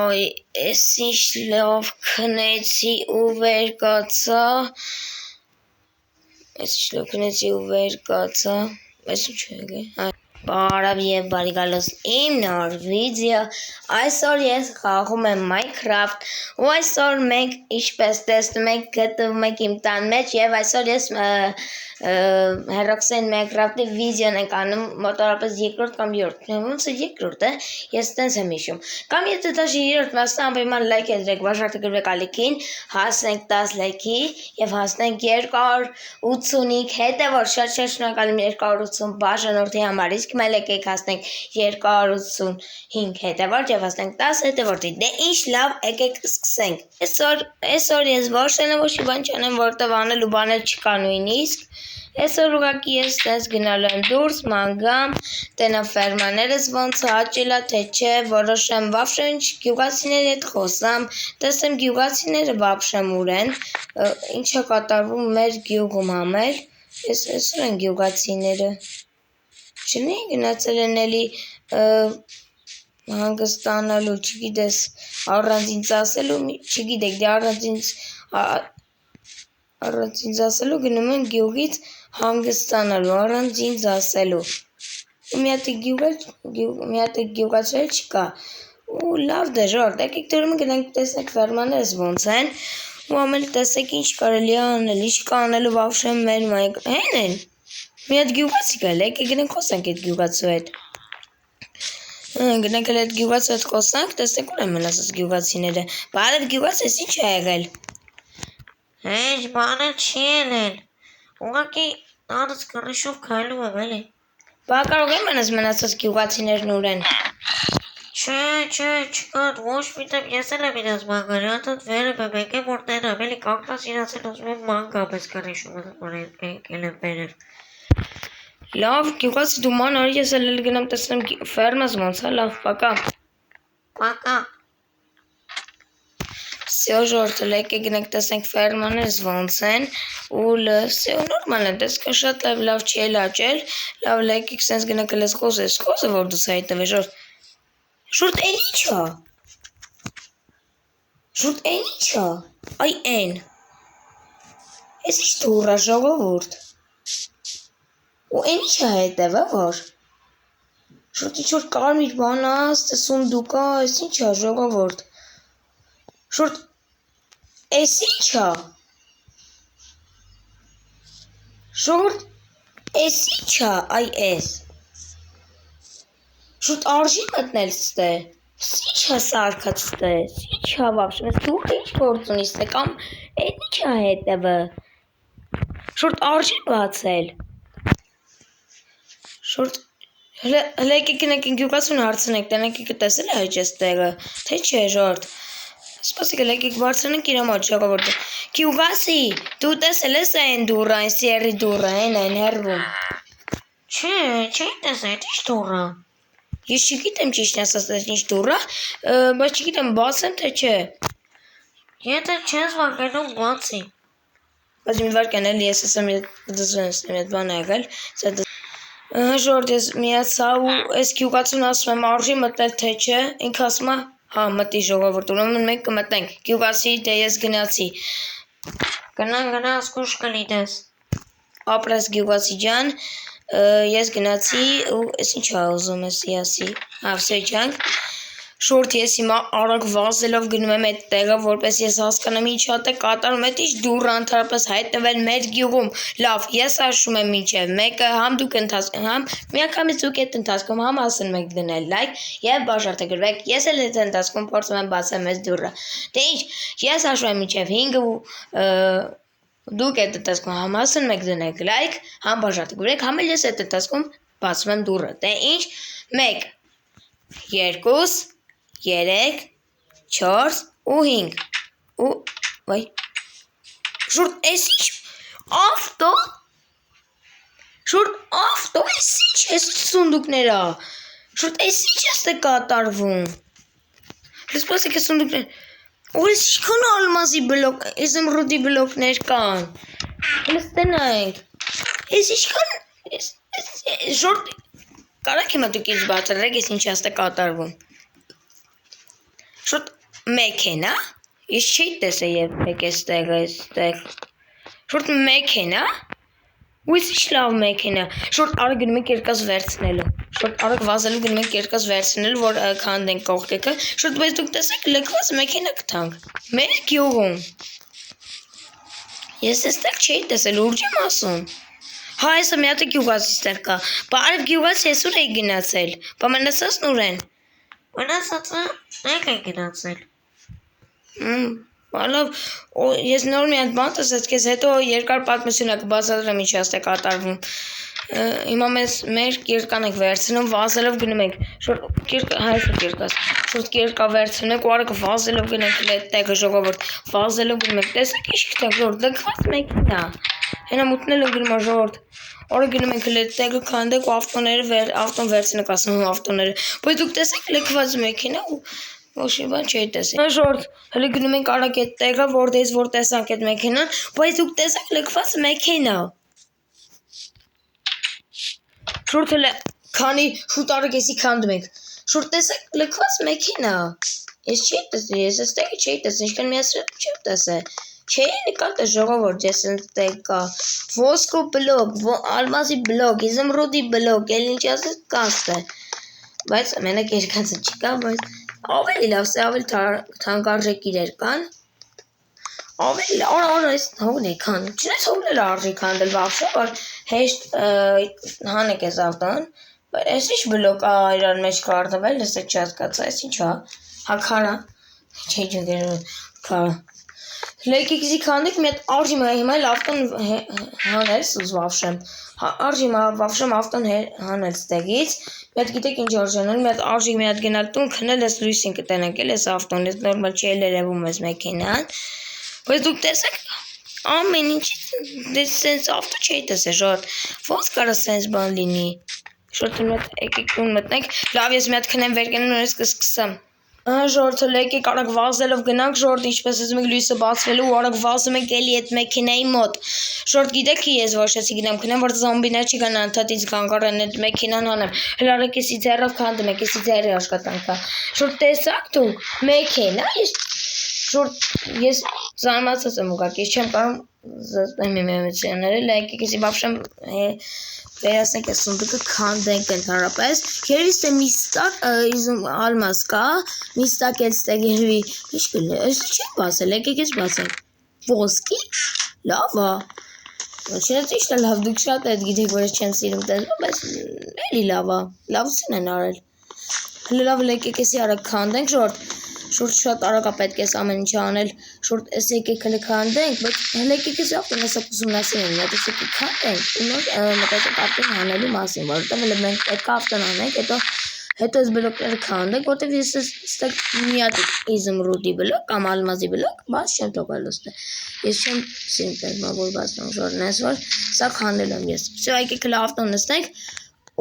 Ոյ, էս ինչ լավ քնեցի ու վեր կացա։ Էս ինչ լավ քնեցի ու վեր կացա։ Էս ինչ է։ Բարև եւ բարի գալուս իմ նոր վիդեո։ Այսօր ես խաղում եմ Minecraft ու այսօր մենք ինչպես տեսնում եք գտնվում ենք իմ տան մեջ եւ այսօր ես Heroxen Minecraft-ի վիդեոն ենք անում մոտավորապես երկրորդ կամ երրորդ, ոնց է երկրորդ է, ես տենց եմ հիշում։ Կամ եթե դա երրորդ մասն անպայման լայք դրեք, բաժանեք գրեք ալիքին, հասնենք 10 լայքի եւ հասնենք 285 հետեւոր շատ շնորհակալ եմ 280 բաժանորդի համար, իսկ մեկ եկեք հասնենք 285 հետեւոր եւ հասնենք 10 հետեւորդի։ Դե ինչ լավ, եկեք սկսենք։ Այսօր ես որոշել եմ ոչ մի բան չանեմ, որտեվ անելու բաներ չկա նույնիսկ։ Այսօր ուղղակի ես դες գնալու եմ դուրս, մանգամ, տենամ ֆերմաներս ոնց հաճելա, թե չէ, որոշեմ վավշեմ ինչ գյուղացիների հետ խոսամ, տեսեմ գյուղացիները վավշեմ ուր են, ինչ է կատարվում մեր գյուղում համեր, այսօր են գյուղացիները, չնի գնացել են էլի հանգստանալու, չգիտես, առանց ինձ ասելու, չգիտեք, դե առանց ինձ ասելու գնում են գյուղից հանգստանալու, առանց ինձ ասելու, ու մի հատ գյուղացել չկա, ու լավ դե ժորդ, եկեք դուրում գնանք տեսնենք ֆերմաներս ոնց են, ու ամեն տեսեք ինչ կարելի է անել, ինչ կա անելու վավշեմ մեր հեն են, մի հատ գյուղացի կալ, եկեք գնանք խոսանք այդ գյուղացու հետ, գնանք այդ գյուղացու հետ խոսանք, տեսնենք ուր են մնաց այս գյուղացիները, բարև գյուղացի, ես ինչ է եղել, Հեչ բանը չի ելել, ուղղակի անց կռիշով քայլում եմ էլի։ Բա կարող եմ մնացած գյուղացիներն ուր են։ Չէ, չկա, ոչ միտեղ ես էլ եմ իրաց մանգարյատըտ վերը բեմ եկեմ որ տենամ, էլի կանգնած իրացել ուզում եմ մանգապես կռիշով որ եկել եմ բերել։ Լավ, գյուղացի դու ման արի ես էլ գնամ տեսնեմ ֆերմաս ոնց է, լավ, պակա։ Պակա։ Всё, ժորտը եկեք գնանք տեսնենք ֆերմաներս ոնց են ու всё նորմալ է, տեսքը շատ լավ չի էլ աճել, լավ եկեք սենց գնանք լես խոսը որ դուս հայտնվի ժորտ։ Ժորտ էն ինչա։ Ժորտ էն ինչա։ Այ էն։ Էս ինչ դուռա ժողովուրդ։ Ու էն ինչա հետևը որ։ Ժորտ ինչ որ կարմիր բան է, սունդուկ է, էս ինչա ժողովուրդ։ Ժորտ էս ինչա։ Ժորտ էս ինչա, այ էս։ Ժորտ արժի մտնել ստե։ Ինչա սարքած ստե, ինչա վաբշեմ, ես դուք ինչ գործ ունի ստե, կամ էն ինչա հետևը։ Ժորտ արժի բացել։ Ժորտ հլը եկեք գնանք գյուղացուն հարցնենք, տենեք եկեք տեսել է հեչ էս տեղը, թե չէ ժորտ։ Սպասեք եկեք բարձրանենք իր մոտ ժողովուրդը։ Գյուղացի, դու տեսել ես այն դուռը, այն սիերի դուռը, այն հեռվում։ Չէ, տեսել, ինչ դուռը։ Ես չգիտեմ ճիշտն ասած ինչ դուռը, բայց չգիտեմ բացեմ թե չէ։ Եթե չես վարկենում բացի։ Բայց մի վարքան էլի ես ասեմ այդ բանը եղել, ժորդ ես միացա ու այս գյուղացուն ասում եմ արժի մտնել թե չէ, ինքը ասում է հա մտի ժողովուրդ, ուրեմն մենք կմտնենք, գյուղացի դե ես գնացի։ Գնա ասկուշ կլինես։ Ապրես գյուղացի ջան, ես գնացի ու ես ինչ ուզում ես ասի, հավսե ջանք, շորտ ես հիմա արագ վազելով գնում եմ այդ տեղը, որպես ես հասկանամ ինչ հատ է կատարում, այդ ինչ դուռը ընդհանրապես հայտնվել մեր գյուղում, լավ, ես հաշվում եմ մինչև մեկը, համ դուք ընթացքում, համ միանգամից դուք այդ ընթացքում համ ասում եք դնել լայք եւ բաժարտագրվեք, ես էլ այդ ընթացքում փորձում եմ բացել մեզ դուռը, դե ինչ, ես հաշվում եմ մինչև 5 ու դուք այդ ընթացքում համ ասում եք դնեք լայք, համ բաժարտագրվեք, համ էլ ես այդ ընթացքում բացում եմ դուռը, դե ինչ, 1 2 3, 4 ու 5 ու վայ Ժորտ էս ինչ ավտո Ժորտ ավտո էս ինչ էս սունդուկները Ժորտ էս ինչ է կատարվում Սպասեք էս սունդուկներ Ու էս ինչքան ալմազի բլոկ էս ըմրուդի բլոկներ կան Էս տնայինք Էս ինչքան Ժորտ կարաք հիմա դուք ինչ բացարեք էս ինչ է կատարվում Շուտ մեքենա։ Ես չի տեսա երբեք այստեղ։ Շուտ մեքենա։ Ույս լավ մեքենա։ Շուտ արագ գնում ենք երկաս վերցնելու։ Շուտ արագ վազելու գնում ենք երկաս վերցնելու, որ քանդենք կողքեկը։ Շուտ բայց դուք տեսեք լքված մեքենա կտանք։ Մեր գյուղում։ Ես այստեղ չի տեսել, ուր եմ ասում։ Հա, այսը մի հատ գյուղացիստեր կա։ Բարև գյուղաց ես ուր էի գնացել։ Բա մնացածն ուր են։ Մնացածը եք է գնացել։ Լավ, ես նոր մի հատ բան տեսած քեզ, հետո երկար պատմությունը կբացատրեմ ինչ է կատարվում։ Հիմա մեր կիրկան ենք վերցնում, վազելով գնում ենք։ Շուտ հայրը կիրկաս։ Շուտ կիրկա վերցնենք ու արագ վազելով գնենք այդտեղը ժողովուրդ։ Վազելով գնում ենք։ Տեսեք ինչ գտանք, ժողովուրդ, լքված մեքենա։ Հենա մուտնել ենք գնում ժողովուրդ։ Արագ գնում ենք այդտեղը քանդենք ու ավտոն վերցնենք, ասում ավտոները։ Բայց դուք տեսեք լքված մեքենա ու Ոչինչ բան չի տեսել։ Ժորդ, հələ գնում ենք արագ այդտեղը, որ տեսանք այդ մեքենան, բայց դուք տեսեք լքված մեքենա։ Շուտ հələ քանի շուտ արագ էսի քանդում ենք։ Շուտ տեսեք լքված մեքենա։ Ես չի տեսել, ես այստեղ չի տեսել, ինչքան միացրել չի տեսել։ Չի նկատել ժողովուրդ, ես այստեղ կա։ Ոսկու բլոկ, ալմազի բլոկ, իզմրուդի բլոկ, էլ ինչ ասես կաստ է։ Բայց մենակ երկացը չկա, բայց ավելի լավ է, ավելի թանկարժեք իրեր կան։ Ավելի լավ, այս հողն է քան։ Չնայած հողն էլ արժի քանդել վաղշը, որ հեշտ հանեք ես ավտոն, բայց այս ինչ բլոկ է իրար մեջ կառնվել, ես չհասկացա, այս ինչ է։ Հա քարա։ Չի ջգերում քարա։ Լեկիկի քանդեք մի հատ արժի հիմա էլ ավտոն հանել սուզ վավշեմ։ Արժի վավշեմ ավտոն հանել ստեղից։ Մի հատ գիտեք ինչ արժանալ, մի հատ արժի մի հատ գնալ տուն քնել ես լույսին կտենենք էլ ես ավտոն, ես նորմալ չի երևում ես մեքենան։ Բայց դուք տեսեք ամեն ինչ սենց ավտո չի տեսել, ժոտ։ Ոնց կարա սենց բան լինի։ Շուտ մի հատ եկեք տուն մտնենք, լավ ես մի հատ քնեմ վեր կենեմ նորից կսկսեմ։ Ժորթը լեկեք արագ վազելով գնանք, ժորթ ինչպես ասում եք լույսը բացվելու ու արագ վազում ենք էլի այդ մեքենայի մոտ։ Ժորթ գիտեք ես ոչեցի գնամ քնեմ, որ զոմբիներ չի գան անդադից կանգառեն այդ մեքենան անեմ։ Հələ արագ էսի ձեռով քանդում եք, էսի ձեռի աշխատանքա։ Ժորթ տեսակ դուք մեքենա, ես զարմացած եմ ուղղակի, ես չեմ կարող զսպեմ իմ էմոցիաները, լայք եկեսի բավշեմ վերացնենք այս սունդուկը քանդենք ընդհանրապես։ Քերիս է մի ստակ ալմաս կա, մի ստակ էլ ստեղի ինչ կլինի, այս չի բացել, եկեք ես բացենք։ Ոսկի, լավ է։ Չնայած իշխն է լավ, դուք շատ այդ գիտեք, որ ես չեմ սիրում տեսնում, բայց էլի լավ է, լավություն են արել։ Հələ լավ եկեք եսի արագ քանդենք, շուրջ շատ արագ է պետք է ամեն ինչ անել, շուրջ էս եկեք հələ քանդենք, բայց հələ եկեք եսի ավտոն հեսա ուսումնասիրենք, հետ էս եկեք քանդենք, ու նոր մտածենք ավտոն հանելու մասին, որովհետև հələ մենք պետք է ավտոն անենք, հետո այս բլոկները քանդենք, որտեվ ես ստեղ մի հատ իզմրուդի բլոկ կամ ալմազի բլոկ բաց չեմ թողել ստեղ։ Ես չեմ սիրում տեսնում, որ բացնեմ ժորն ես, որ սա քանդել եմ ես։ Всё, եկեք հələ ավտոն նստենք,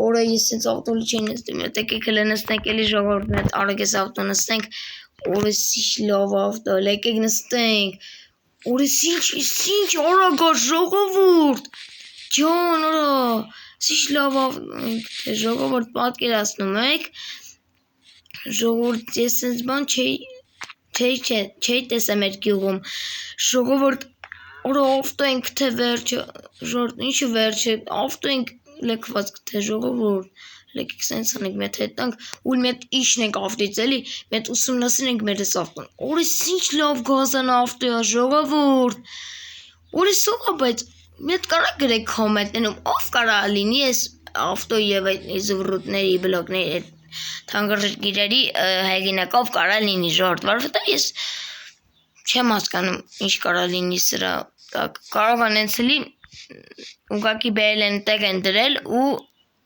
օրը ես ինձ ավտոն չի նստում, եկեք հələ նստենք, էլի ժողովուրդն հետ արագ ես ավտոն նստենք, օրը ինչ լավ ավտո, եկեք նստենք, օրը ինչ արագ ժողովուրդ, ջան, օրը Ինչ լավ ժողովուրդ պատկերացնում եք, ժողովուրդ ես սենց բան չի տեսա մեր գյուղում, ժողովուրդ օրը ավտո ենք թե վերջը, ինչը վերջը, ավտո ենք լքված թե ժողովուրդ, լեկեք սենց անենք մետ հետանք, ու մի հատ իշնենք ավտից էլի, մի հատ ուսումնասիրենք մեր ես ավտոն, օրը ինչ լավ գազան ավտո է ժողովուրդ, օրը սովա բայց մի հատ կարա գրեք կոմենտներում, ով կարա լինի այս ավտո և այդ զվրուտների, բլոկների, թանկարժեք իրերի հեղինակով կարա լինի ժորդ, որովհետև ես չեմ հասկանում ինչ կարա լինի սրա, կարող անեցելի ուղղակի բերել են տեղ են դրել ու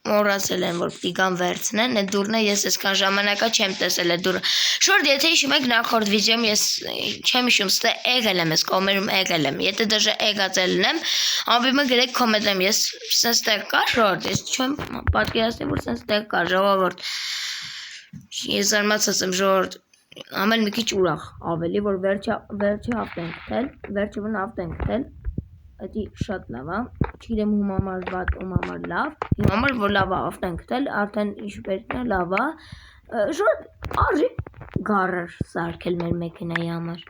մոռացել են, որ պիտի գան վերցնեն, այդ դուրն է ես այսքան ժամանակա չեմ տեսել այդ դուրը։ Շորդ, եթե հիշում եք նախորդ վիդեոյում ես չեմ հիշում, ստե եղել եմ, ես կոմերում եղել եմ, եթե դժը եղածել եմ, անվիմը գրեք կոմենտեմ, ես սենց տեղ կա շորդ, ես չեմ պատկերացնի, որ սենց տեղ կա ժողովուրդ, ես զարմացած եմ ժողովուրդ, ամեն մի քիչ ուրախ ավելի, որ վերջը ավտ ենք գտել, վերջը բն ավտ ենք գտել, Ատի շատ լավ է, չգիտեմ ում համար վատ, ում համար լավ, իմ համար որ լավ է ավտ ենք գտել, արդեն ինչ պետք է լավ է, Շորտ արի գարար սարքել մեր մեքենայի համար։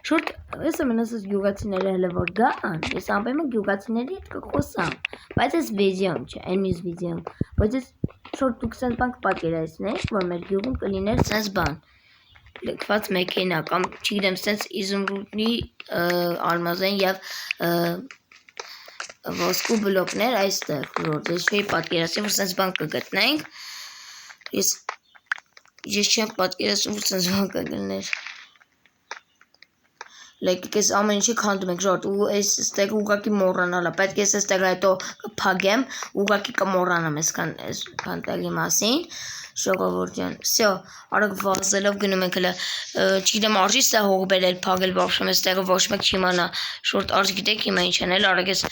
Շորտ ես ամենասս գյուղացիները հələ որ գան, ես անպայման գյուղացիների հետ կխոսամ, բայց ես վիդեոմ չէ, այն մյուս վիդեոմ, բայց ես շորտ դուք սենց բան կպատկերացնեք, որ մեր գյուղում կլիներ սենց բան, լքված մեքենա կամ չգիտեմ սենց իզումրուդի արմազեն եւ ոսկու բլոկներ այստեղ, որ ես չէի պատկերացրել, որ սենց բան կգտնենք, ես չեմ պատկերացրել, որ սենց բան կգներ։ Like ես ամեն ինչի քանդում եք ժորտ ու այս ստեղ ուղակի մոռանալա, պետք է ես այստեղ հետո կփակեմ, ուղակի կմոռանամ այս քանդակի մասին, ժողովուրդ ջան։ Всё, արագ վազելով գնում ենք հələ, չգիտեմ արժի սա հող բերել, փակել բաշխում այստեղը ոչ մեկ չիմանա, շորտ արժ գիտեք հիմա ինչ անել, արագ ես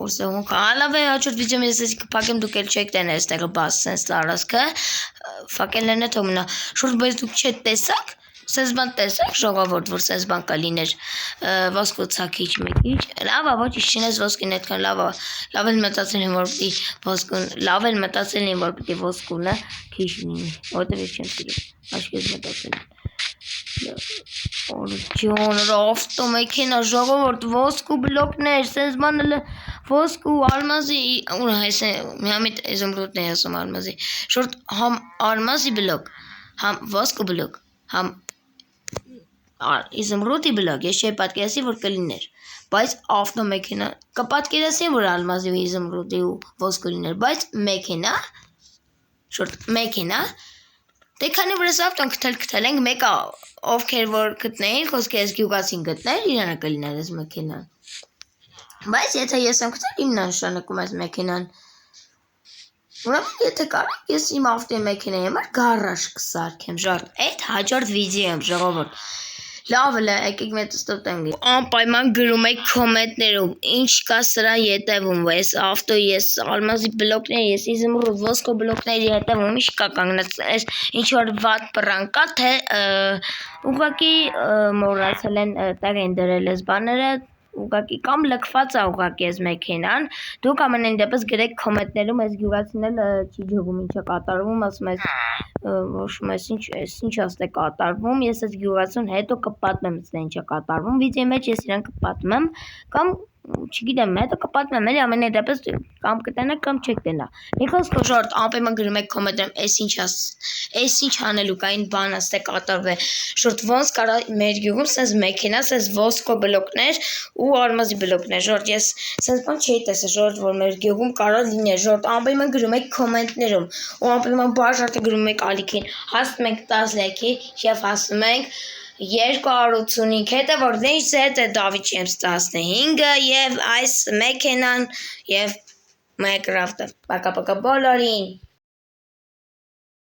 ուրսե հող լավ է հաջորդ վիդեոում ես կփակեմ դուք էլ չեք տենա այստեղը բաց sense տարածքը, ֆակելներն է թողնա, շորտ բայց դուք չեք տեսակ Սենց բան տեսեք ժողովուրդ, որ սենց բան կլիներ ոսկու ցակիչ մեկիչ, լավ է, ոչինչ չնես ոսկին այդքան լավ է, լավ էլ մտածել եմ, որ պիտի ոսկուն, լավ էլ մտածել եմ, որ պիտի ոսկունը քիչ լինի, որտեվ ես չեմ սիրում, աշկեզ մտածել Ջոն, ավտոմեքենա, ժողովուրդ, ոսկու բլոկներ, սենց բան էլ ոսկու, ալմազի, միամիտ իզումրուդն է ասում ալմազի, շորտ համ ալմազի բլոկ, համ ոսկու բլոկ, համ իզումրուդի բլոկ, ես չէի պատկերացի, որ կլիներ, բայց ավտոմեքենա, կպատկերացի, որ ալմազի ու իզումրուդի ու ոսկու լիներ, բայց մեքենա, շորտ մեքենա, դե քանի որ ես ավտոն քթել ենք, մեկը ովքեր որ գտնեին, խոսքը ես գյուղացին գտներ, իրանը կլիներ այս մեքենան, բայց եթե ես եմ քթել, իմն նշանակում այս մեքենան, ուրեմն եթե կարամ, ես իմ ավտոմեքենայի համար գարաժ կսարքեմ, ժորտ, այդ հաջորդ վիդեոյում, ժողովուրդ, լավ է, եկեք մեծստոտ ենք անպայման գրում եք կոմենտներում, ինչ կա սրա ետևում, ես ավտո, ես ալմազի բլոկներ, ես իզումրուդ ոսկու բլոկների ետևում, ինչ կա կանգնած, ես ինչ որ վատ պրան կա, թե ուղղակի մոռացել են տեղ են դրել ես բաները, ուղղակի կամ լքված է ուղղակի այս մեքենան, դուք ամենայն դեպս գրեք կոմենտներում, այս գյուղացին էլ չի ջողում ինչ է կատարվում, ասում ես ոչմ ես ինչ աստ է կատարվում, ես այս գյուղացուն հետո կպատմեմ ինչ է կատարվում, վիդեոյի մեջ ես իրան կպատմեմ, կամ չգիտեմ, հետո կպատմեմ, էլի ամենայն դեպս կամ կտենա կամ չեք տենա։ Մի խոսքով ժորտ անպայման գրում եք կոմենտներում, այս ինչ անելու կային բան աստ է կատարվել, ժորտ ոնց կարա մեր գյուղում սենց մեքենա, սենց ոսկու բլոկներ ու ալմազի բլոկներ, ժորտ ես սենց բան չէի տեսել, ժորտ որ մեր գյուղում կարա լիներ, ժորտ անպայման գրում եք կոմենտներում ու անպայման բաժարդը գրում եք ալիքին, հասնում ենք 10 լայքի և հասնում ենք 285 հետը որ ինչ հետ է Դավիթ James 15-ը և այս մեքենան և Minecraft-ը, պակա բոլորին